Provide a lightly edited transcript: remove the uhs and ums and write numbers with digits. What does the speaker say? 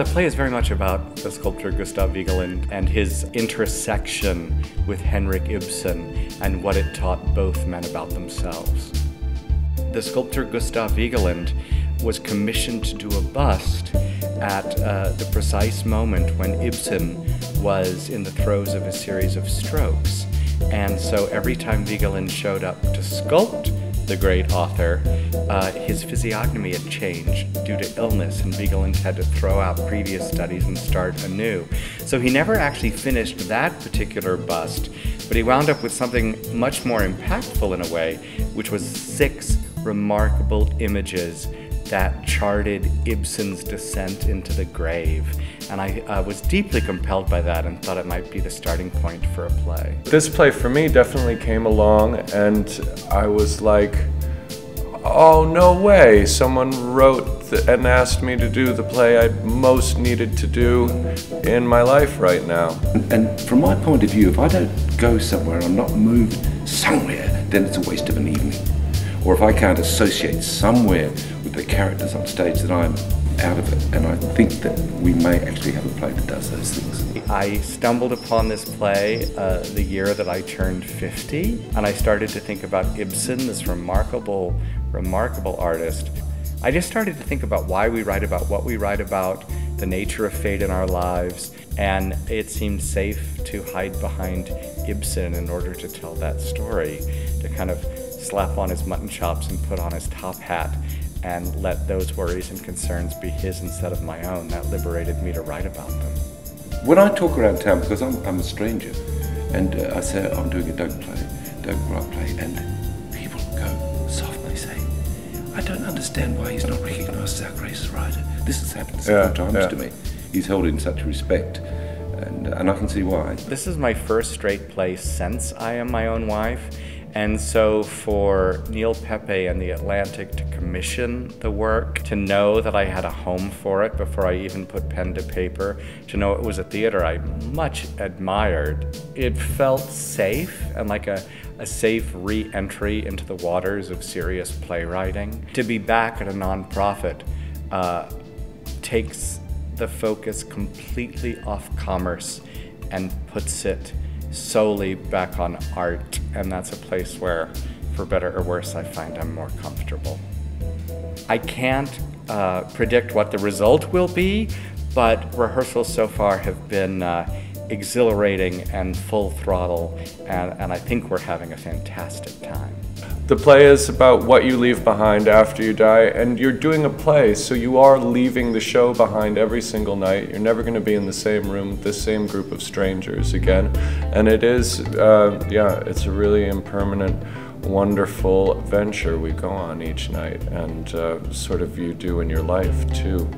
the play is very much about the sculptor Gustav Vigeland and his intersection with Henrik Ibsen and what it taught both men about themselves. The sculptor Gustav Vigeland was commissioned to do a bust at the precise moment when Ibsen was in the throes of a series of strokes. And so every time Vigeland showed up to sculpt the great author, his physiognomy had changed due to illness, and Vigeland had to throw out previous studies and start anew. So he never actually finished that particular bust, but he wound up with something much more impactful in a way, which was 6 remarkable images that charted Ibsen's descent into the grave. And I was deeply compelled by that and thought it might be the starting point for a play. This play for me definitely came along and I was like, oh, no way. Someone wrote and asked me to do the play I most needed to do in my life right now. And from my point of view, if I don't go somewhere or not move somewhere, then it's a waste of an evening. Or if I can't associate somewhere with the characters on stage, then I'm out of it. And I think that we may actually have a play that does those things. I stumbled upon this play the year that I turned 50, and I started to think about Ibsen, this remarkable artist. I just started to think about why we write about what we write about, the nature of fate in our lives, and it seemed safe to hide behind Ibsen in order to tell that story, to kind of slap on his mutton chops and put on his top hat and let those worries and concerns be his instead of my own. That liberated me to write about them. When I talk around town, because I'm a stranger, and I say I'm doing a DOUG WRIGHT play, and people go softly say, I don't understand why he's not recognised as our greatest writer. This has happened several times to me. He's held in such respect, and I can see why. This is my first straight play since I Am My Own Wife. And so for Neil Pepe and the Atlantic to commission the work, to know that I had a home for it before I even put pen to paper, to know it was a theater I much admired, it felt safe and like a safe re-entry into the waters of serious playwriting. To be back at a nonprofit takes the focus completely off commerce and puts it solely back on art, and that's a place where, for better or worse, I find I'm more comfortable. I can't predict what the result will be, but rehearsals so far have been exhilarating and full throttle, and I think we're having a fantastic time. The play is about what you leave behind after you die, and you're doing a play, so you are leaving the show behind every single night. You're never going to be in the same room with the same group of strangers again. And it is, it's a really impermanent, wonderful adventure we go on each night, and sort of you do in your life too.